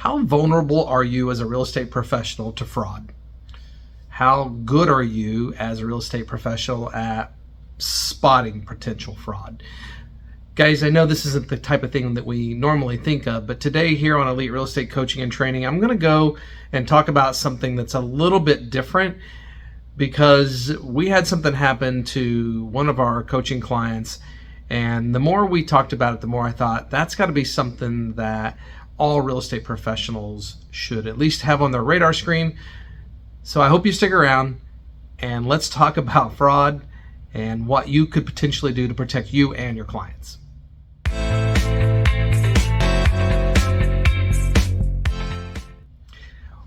How vulnerable are you as a real estate professional to fraud? How good are you as a real estate professional at spotting potential fraud? Guys, I know this isn't the type of thing that we normally think of, but today here on Elite Real Estate Coaching and Training, I'm going to go and talk about something that's a little bit different, because we had something happen to one of our coaching clients, and the more we talked about it, the more I thought that's got to be something that all real estate professionals should at least have on their radar screen. So I hope you stick around and let's talk about fraud and what you could potentially do to protect you and your clients.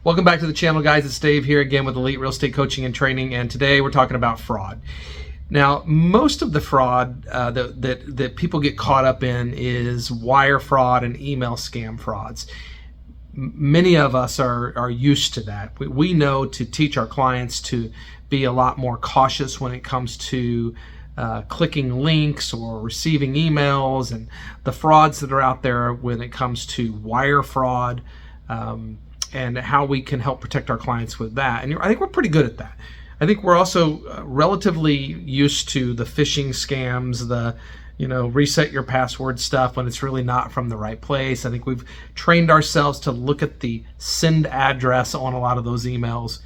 Welcome back to the channel, guys. It's Dave here again with Elite Real Estate Coaching and Training, and today we're talking about fraud. Now, most of the fraud that people get caught up in is wire fraud and email scam frauds. Many of us are used to that. We know to teach our clients to be a lot more cautious when it comes to clicking links or receiving emails, and the frauds that are out there when it comes to wire fraud, and how we can help protect our clients with that. And I think we're pretty good at that. I think we're also relatively used to the phishing scams, the reset your password stuff when it's really not from the right place. I think we've trained ourselves to look at the send address on a lot of those emails.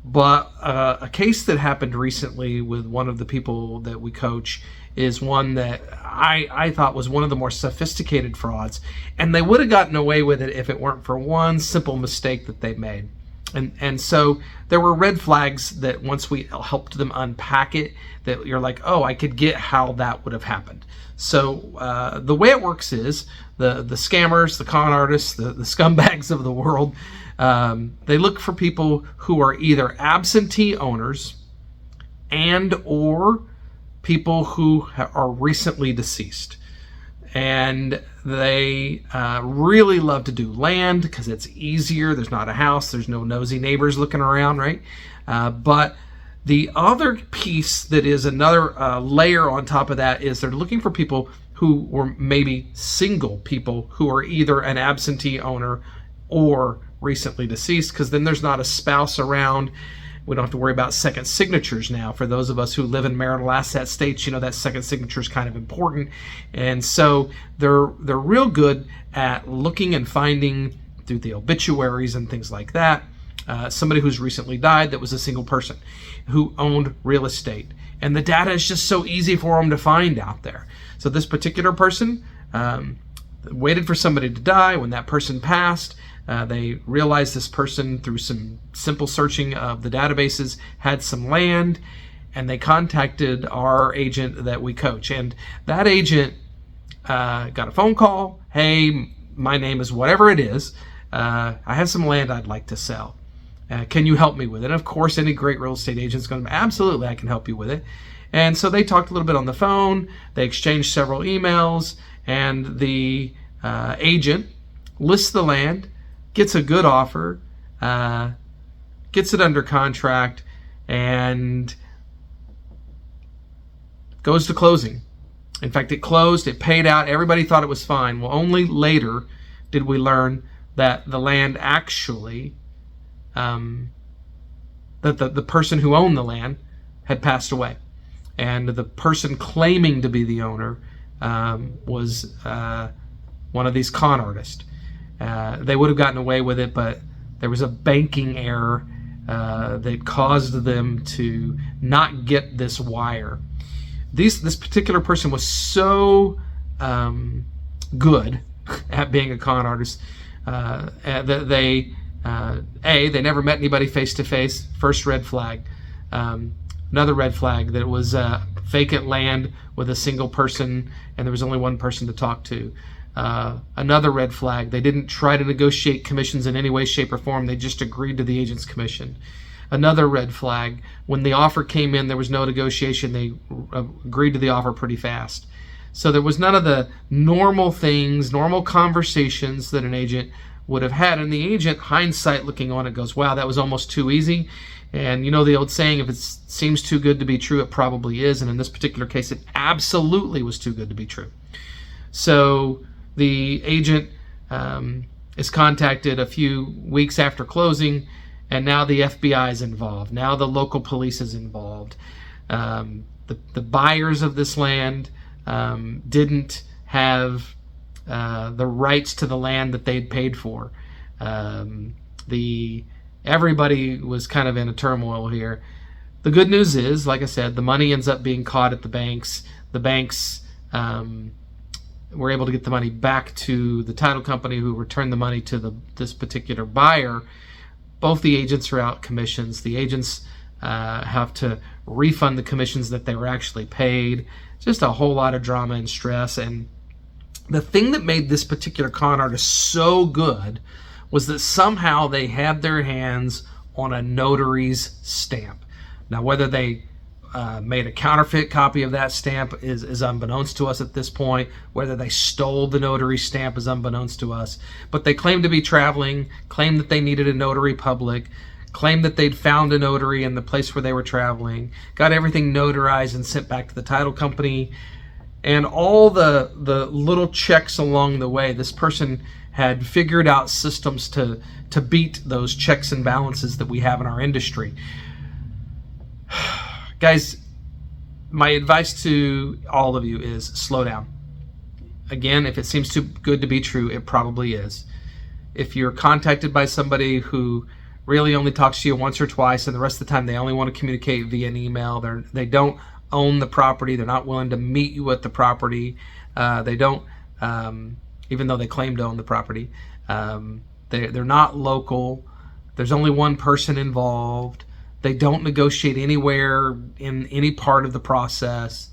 But a case that happened recently with one of the people that we coach is one that I thought was one of the more sophisticated frauds, and they would have gotten away with it if it weren't for one simple mistake that they made. And so there were red flags that once we helped them unpack it, that you're like, oh, I could get how that would have happened. So the way it works is the scammers, the con artists, the scumbags of the world, they look for people who are either absentee owners and or people who are recently deceased. And they really love to do land because it's easier. There's not a house. There's no nosy neighbors looking around, right? But the other piece that is another layer on top of that is they're looking for people who were maybe single people who are either an absentee owner or recently deceased, because then there's not a spouse around. We don't have to worry about second signatures now. For those of us who live in marital asset states, that second signature is kind of important. And so they're real good at looking and finding through the obituaries and things like that, somebody who's recently died that was a single person who owned real estate. And the data is just so easy for them to find out there. So this particular person waited for somebody to die. When that person passed, they realized this person, through some simple searching of the databases, had some land, and they contacted our agent that we coach. And that agent got a phone call. Hey, my name is whatever it is. I have some land I'd like to sell. Can you help me with it? And of course, any great real estate agent is going to, absolutely, I can help you with it. And so they talked a little bit on the phone. They exchanged several emails, and the agent lists the land, gets a good offer, gets it under contract, and goes to closing. In fact, it closed, it paid out, everybody thought it was fine. Well, only later did we learn that the land actually, that the person who owned the land had passed away. And the person claiming to be the owner was one of these con artists. They would have gotten away with it, but there was a banking error that caused them to not get this wire. This particular person was so good at being a con artist that they never met anybody face to face. First red flag. Another red flag, that it was vacant land with a single person, and there was only one person to talk to. Another red flag, they didn't try to negotiate commissions in any way, shape, or form. They just agreed to the agent's commission. Another red flag, when the offer came in, there was no negotiation. They agreed to the offer pretty fast. So there was none of the normal things, normal conversations that an agent would have had. And the agent, hindsight looking on it, goes, wow, that was almost too easy. And you know the old saying, if it seems too good to be true, it probably is. And in this particular case, it absolutely was too good to be true. So the agent is contacted a few weeks after closing, and now the FBI is involved. Now the local police is involved. The buyers of this land didn't have the rights to the land that they'd paid for. Everybody was kind of in a turmoil here. The good news is, like I said, the money ends up being caught at the banks. The banks were able to get the money back to the title company, who returned the money to this particular buyer. Both the agents are out commissions. The agents have to refund the commissions that they were actually paid. Just a whole lot of drama and stress. And the thing that made this particular con artist so good was that somehow they had their hands on a notary's stamp. Now, whether they made a counterfeit copy of that stamp is unbeknownst to us at this point. Whether they stole the notary stamp is unbeknownst to us. But they claimed to be traveling, claimed that they needed a notary public, claimed that they'd found a notary in the place where they were traveling, got everything notarized and sent back to the title company. And all the little checks along the way, this person had figured out systems to beat those checks and balances that we have in our industry. Guys, my advice to all of you is slow down. Again, if it seems too good to be true, it probably is. If you're contacted by somebody who really only talks to you once or twice, and the rest of the time they only want to communicate via an email, they don't own the property, they're not willing to meet you at the property, they don't, even though they claim to own the property, they're not local, there's only one person involved, they don't negotiate anywhere in any part of the process.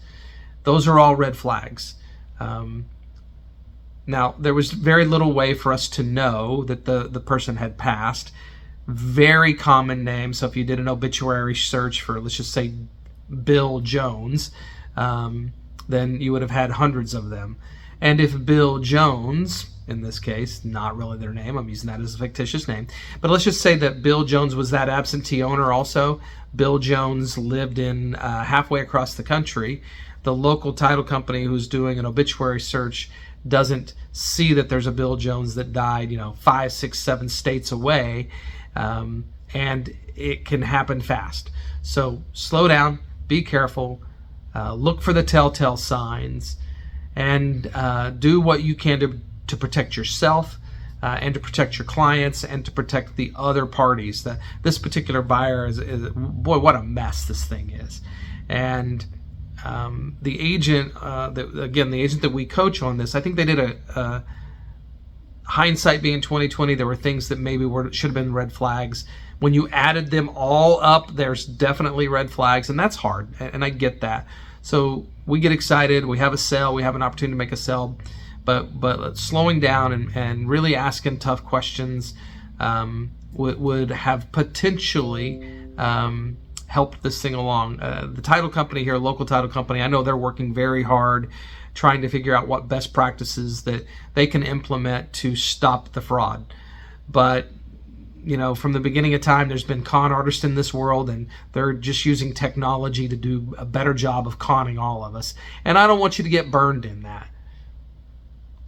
Those are all red flags. Now, there was very little way for us to know that the person had passed. Very common name. So if you did an obituary search for, let's just say, Bill Jones, then you would have had hundreds of them. And if Bill Jones, in this case, not really their name, I'm using that as a fictitious name, but let's just say that Bill Jones was that absentee owner also. Bill Jones lived in halfway across the country. The local title company who's doing an obituary search doesn't see that there's a Bill Jones that died, 5, 6, 7 states away, and it can happen fast. So slow down, be careful, look for the telltale signs, and do what you can to protect yourself and to protect your clients and to protect the other parties. This particular buyer is boy, what a mess this thing is. And the agent, the agent that we coach on this, I think they did a hindsight being 2020, there were things that maybe should have been red flags. When you added them all up, there's definitely red flags, and that's hard, and I get that. So we get excited, we have a sale, we have an opportunity to make a sale, but slowing down and really asking tough questions would have potentially helped this thing along. The title company here, local title company, I know they're working very hard trying to figure out what best practices that they can implement to stop the fraud. But from the beginning of time, there's been con artists in this world, and they're just using technology to do a better job of conning all of us. And I don't want you to get burned in that.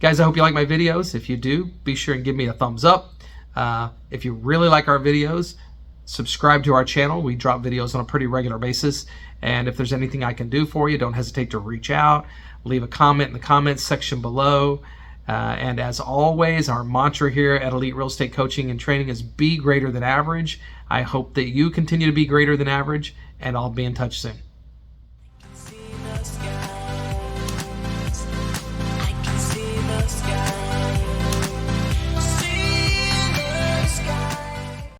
Guys, I hope you like my videos. If you do, be sure and give me a thumbs up. If you really like our videos, subscribe to our channel. We drop videos on a pretty regular basis. And if there's anything I can do for you, don't hesitate to reach out. Leave a comment in the comments section below. And as always, our mantra here at Elite Real Estate Coaching and Training is be greater than average. I hope that you continue to be greater than average, and I'll be in touch soon.